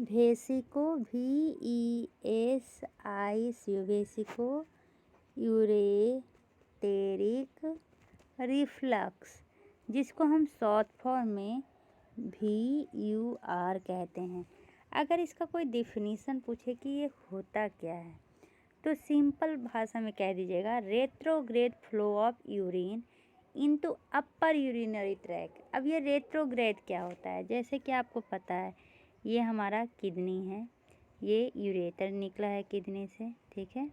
Vesico VESICO vesico यूरेटेरिक reflux, जिसको हम short form में VUR कहते हैं। अगर इसका कोई डिफिनीशन पूछे कि ये होता क्या है, तो सिंपल भाषा में कह दीजिएगा retrograde flow of urine into upper urinary track. अब ये रेट्रोग्रेड क्या होता है, जैसे कि आपको पता है ये हमारा किडनी है, ये यूरेटर निकला है किडनी से, ठीक है।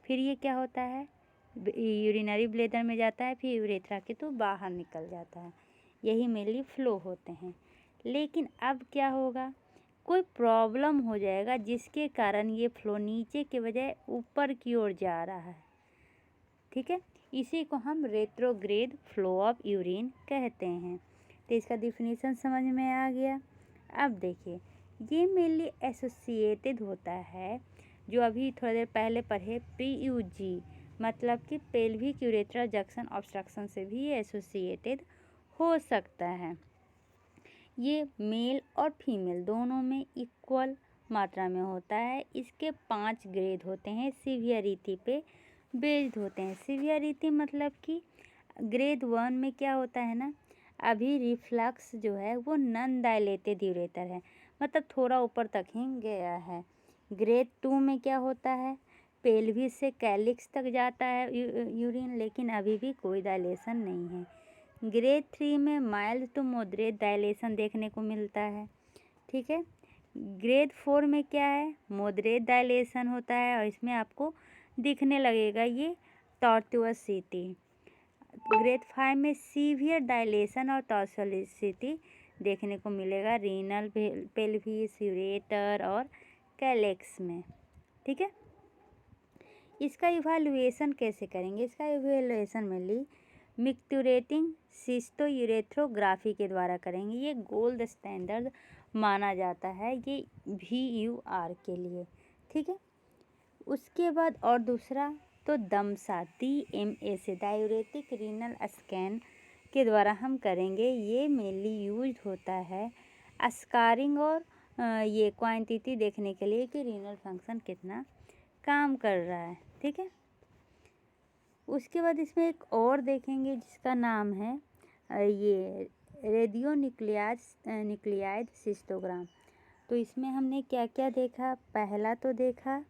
फिर ये क्या होता है, यूरिनरी ब्लैडर में जाता है, फिर यूरेथ्रा के तो बाहर निकल जाता है। यही मेनली फ्लो होते हैं। लेकिन अब क्या होगा, कोई प्रॉब्लम हो जाएगा जिसके कारण ये फ्लो नीचे के बजाय ऊपर की ओर जा रहा है, ठीक है। इसी को हम रेट्रोग्रेड फ्लो ऑफ यूरिन कहते हैं। तो इसका डिफिनीशन समझ में आ गया। अब देखिए, ये मेनली एसोसिएटेड होता है, जो अभी थोड़ी देर पहले पढ़े PUG, मतलब कि पेल्विक यूरेथ्रल जंक्शन ऑब्स्ट्रक्शन से भी ये एसोसिएटेड हो सकता है। ये मेल और फीमेल दोनों में इक्वल मात्रा में होता है। इसके 5 ग्रेड होते हैं, सीवियरिटी पे बेस्ड होते हैं। सीवियरिटी मतलब कि ग्रेड 1 में क्या होता है ना, अभी रिफ्लक्स जो है वो नॉन डायलेटेड यूरेटर है, मतलब थोड़ा ऊपर तक ही गया है। ग्रेड 2 में क्या होता है, पेल्विस से कैलिक्स तक जाता है यूरिन, लेकिन अभी भी कोई डायलेशन नहीं है। ग्रेड 3 में माइल्ड टू मॉडरेट डायलेशन देखने को मिलता है, ठीक है। ग्रेड 4 में क्या है, मॉडरेट डायलेशन होता है और इसमें आपको दिखने लगेगा ये टॉर्टुओसिटी। ग्रेड 5 में सीवियर डायलेशन और टॉर्सोलिसिटी देखने को मिलेगा रीनल, पेल्विस, यूरेटर और कैलेक्स में, ठीक है। इसका इवैल्यूएशन कैसे करेंगे, इसका इवैल्यूएशन मेनली मिक्टुरेटिंग सिस्टोयूरेथ्रोग्राफी के द्वारा करेंगे। ये गोल्ड स्टैंडर्ड माना जाता है ये VUR के लिए, ठीक है। उसके बाद और दूसरा तो दमसा DMA से डायूरेटिक रीनल स्कैन के द्वारा हम करेंगे। ये मेनली यूज होता है स्कारिंग और ये क्वांटिटी देखने के लिए कि रीनल फंक्शन कितना काम कर रहा है, ठीक है। उसके बाद इसमें एक और देखेंगे जिसका नाम है ये रेडियो न्यूक्लियाइड सिस्टोग्राम। तो इसमें हमने क्या क्या देखा, पहला तो देखा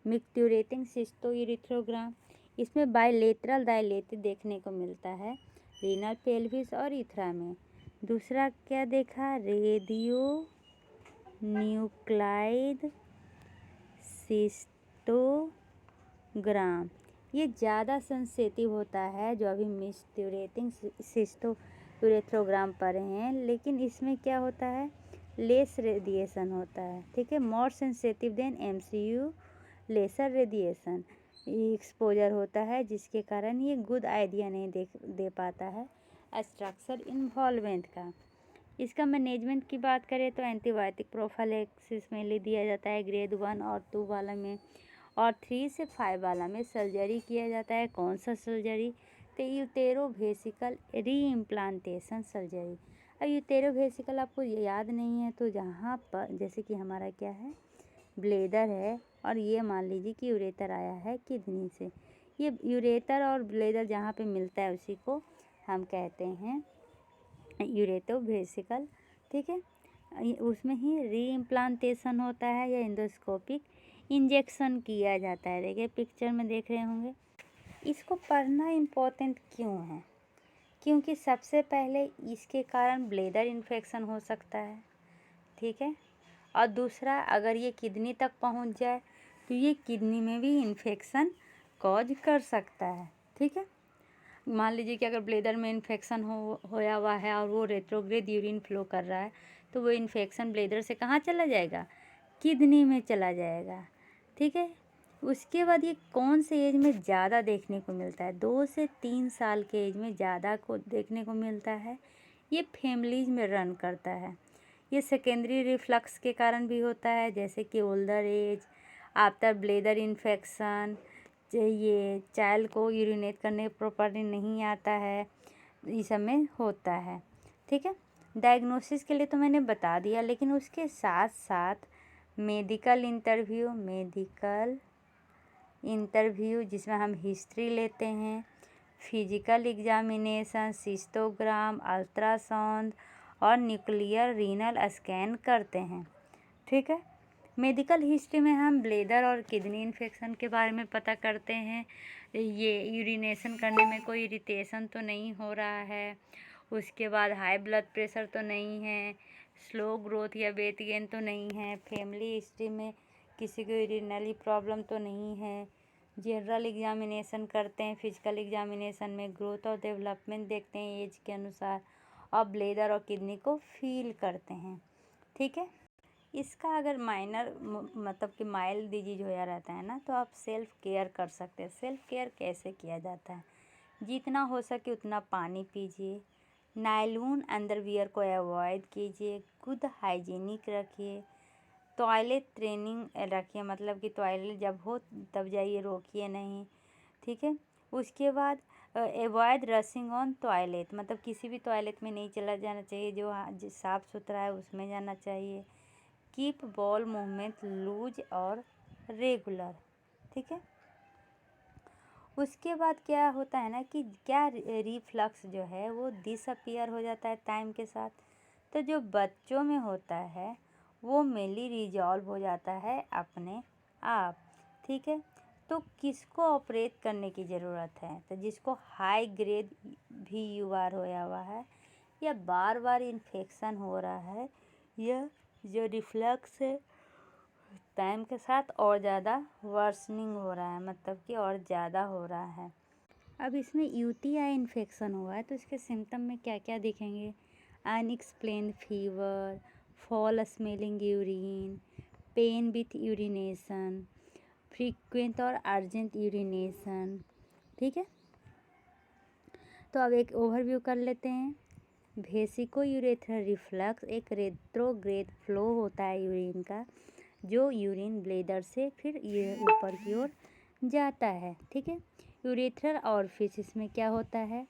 मिक्टुरेटिंग सिस्टोयूरेथ्रोग्राम। इसमें बायलेटरल डायलेटेड देखने को मिलता है रीनल, पेल्विस और यूरेथ्रा में। दूसरा क्या देखा, रेडियो न्यूक्लाइड सिस्टोग्राम। ये ज़्यादा सेंसिटिव होता है जो अभी मिक्टुरेटिंग सिस्टोयूरेथ्रोग्राम पढ़े हैं, लेकिन इसमें क्या होता है, लेस रेडिएशन होता है, ठीक है। More sensitive than MCU, lesser radiation exposure होता है, जिसके कारण ये गुड आइडिया नहीं दे पाता है स्ट्रक्चर इन्वॉल्वमेंट का। इसका मैनेजमेंट की बात करें तो एंटीबायोटिक प्रोफाइलैक्सिस में ले दिया जाता है ग्रेड 1 और 2 वाला में, और 3 से 5 वाला में सर्जरी किया जाता है। कौन सा सर्जरी, तो यूटेरोवेसिकल रीइम्प्लांटेशन सर्जरी। अब यूटेरोवेसिकल आपको याद नहीं है तो जहाँ पर जैसे कि हमारा क्या है, ब्लेडर है और ये मान लीजिए कि यूरेटर आया है किडनी से, ये यूरेटर और ब्लेडर जहाँ पे मिलता है उसी को हम कहते हैं यूरेटोवेसिकल, ठीक है। उसमें ही रीइम्प्लांटेशन होता है या एंडोस्कोपिक इंजेक्शन किया जाता है। देखिए पिक्चर में देख रहे होंगे। इसको पढ़ना इम्पोर्टेंट क्यों है, क्योंकि सबसे पहले इसके कारण ब्लेडर इन्फेक्शन हो सकता है, ठीक है। और दूसरा, अगर ये किडनी तक पहुंच जाए तो ये किडनी में भी इन्फेक्शन कॉज कर सकता है, ठीक है। मान लीजिए कि अगर ब्लेडर में इन्फेक्शन होया हुआ है और वो रेट्रोग्रेड यूरिन फ्लो कर रहा है, तो वो इन्फेक्शन ब्लेडर से कहाँ चला जाएगा, किडनी में चला जाएगा, ठीक है। उसके बाद ये कौन से एज में ज़्यादा देखने को मिलता है, 2 से 3 साल के एज में ज़्यादा को देखने को मिलता है। ये फैमिलीज में रन करता है। ये सेकेंडरी रिफ्लक्स के कारण भी होता है, जैसे कि older age, after bladder infection, ये चाइल्ड को यूरिनेट करने प्रॉपर्ली नहीं आता है, इस सब में होता है, ठीक है। डायग्नोसिस के लिए तो मैंने बता दिया, लेकिन उसके साथ साथ मेडिकल इंटरव्यू जिसमें हम हिस्ट्री लेते हैं, फिजिकल एग्जामिनेशन, सिस्टोग्राम, अल्ट्रासाउंड और न्यूक्लियर रीनल स्कैन करते हैं। ठीक है। मेडिकल हिस्ट्री में हम ब्लैडर और किडनी इन्फेक्शन के बारे में पता करते हैं। ये यूरिनेशन करने में कोई इरिटेशन तो नहीं हो रहा है, उसके बाद हाई ब्लड प्रेशर तो नहीं है, स्लो ग्रोथ या वेट गेन तो नहीं है, फैमिली हिस्ट्री में किसी को यूरिनरी प्रॉब्लम तो नहीं है। जनरल एग्जामिनेशन करते हैं, फिजिकल एग्जामिनेशन में ग्रोथ और डेवलपमेंट देखते हैं एज के अनुसार, और ब्लैडर और किडनी को फील करते हैं। ठीक है। इसका अगर माइनर मतलब कि माइल्ड डिजीज होया रहता है ना, तो आप सेल्फ केयर कर सकते हैं। सेल्फ केयर कैसे किया जाता है? जितना हो सके उतना पानी पीजिए, नायलॉन अंडरवियर को अवॉइड कीजिए, गुड हाइजीनिक रखिए, टॉयलेट ट्रेनिंग रखिए, मतलब कि टॉयलेट जब हो तब जाइए, रोकिए नहीं। ठीक है। उसके बाद अवॉइड रशिंग ऑन टॉयलेट, मतलब किसी भी टॉयलेट में नहीं चला जाना चाहिए, जो साफ़ सुथरा है उसमें जाना चाहिए। कीप बॉल मूवमेंट लूज और रेगुलर। ठीक है। उसके बाद क्या होता है ना कि क्या रिफ्लक्स जो है वो डिसअपियर हो जाता है टाइम के साथ। तो जो बच्चों में होता है वो मेनली रिजॉल्व हो जाता है अपने आप। ठीक है। तो किसको ऑपरेट करने की ज़रूरत है? तो जिसको हाई ग्रेड VUR होया हुआ है, या बार बार इन्फेक्शन हो रहा है, या जो रिफ्लक्स है टाइम के साथ और ज़्यादा वर्सनिंग हो रहा है, मतलब कि और ज़्यादा हो रहा है। अब इसमें UTI इन्फेक्शन हुआ है तो इसके सिम्टम में क्या क्या दिखेंगे? Unexplained fever, foul smelling urine, pain with urination, frequent और अर्जेंट यूरिनेशन। ठीक है। तो अब एक ओवरव्यू कर लेते हैं। वेसिको यूरेथ्रल रिफ्लक्स एक रेट्रोग्रेड फ्लो होता है यूरिन का, जो यूरिन ब्लैडर से फिर ये ऊपर की ओर जाता है। ठीक है। यूरेथ्रल ऑरिफिस इसमें क्या होता है?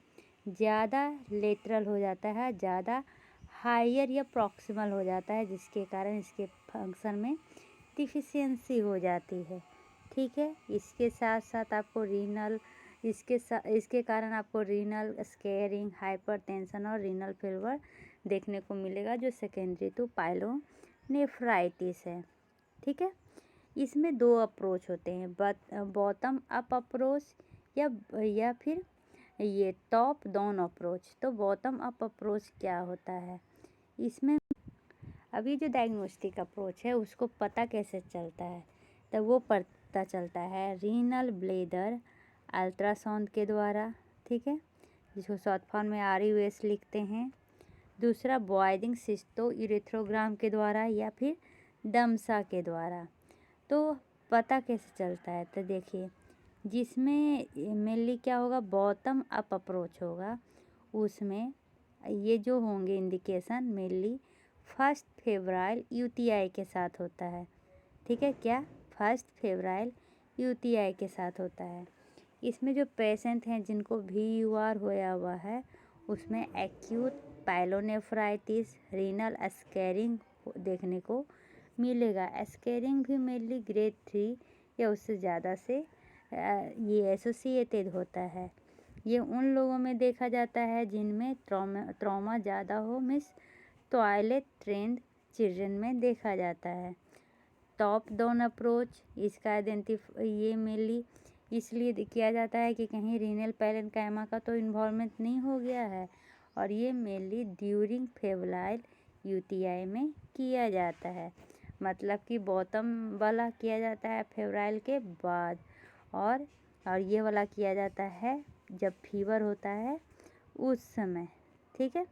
ज़्यादा लेटरल हो जाता है, ज़्यादा हायर या प्रॉक्सिमल हो जाता है, जिसके कारण इसके फंक्शन में डिफिशियंसी हो जाती है। ठीक है। इसके साथ साथ आपको इसके कारण आपको रीनल स्केरिंग, हाइपरटेंशन और रीनल फेल्योर देखने को मिलेगा, जो सेकेंडरी टू पाइलोनेफ्राइटिस है। ठीक है। इसमें दो अप्रोच होते हैं, बॉटम अप अप्रोच या फिर ये टॉप डाउन अप्रोच। तो बॉटम अप अप्रोच क्या होता है? इसमें अभी जो डायग्नोस्टिक अप्रोच है उसको पता कैसे चलता है? तो वो पता चलता है रीनल ब्लैडर अल्ट्रासाउंड के द्वारा। ठीक है। जिसको शॉर्ट फॉर्म में RUS लिखते हैं। दूसरा बॉयलिंग सिस्टो यूरेथ्रोग्राम के द्वारा, या फिर डमसा के द्वारा। तो पता कैसे चलता है? तो देखिए, जिसमें मेनली क्या होगा, बॉटम अप अप्रोच होगा, उसमें ये जो होंगे indication mainly first febrile UTI के साथ होता है। ठीक है। क्या? फर्स्ट फेब्राइल UTI के साथ होता है। इसमें जो पेशेंट हैं जिनको VUR होया हुआ है, उसमें एक्यूट पाइलोनेफ्राइटिस, रीनल स्कैरिंग देखने को मिलेगा। स्कैरिंग भी मेनली ग्रेड 3 या उससे ज़्यादा से ये एसोसिएटेड होता है। ये उन लोगों में देखा जाता है जिनमें ट्रॉमा ज़्यादा हो, मीन्स टॉयलेट ट्रेंड चिल्ड्रन में देखा जाता है। टॉप डाउन अप्रोच इसका ये मेनली इसलिए किया जाता है कि कहीं रीनल पैरेन्काइमा का तो इन्वॉल्वमेंट नहीं हो गया है, और ये मेनली ड्यूरिंग फेब्राइल UTI में किया जाता है, मतलब कि बॉटम वाला किया जाता है फेब्राइल के बाद, और ये वाला किया जाता है जब फीवर होता है उस समय। ठीक है।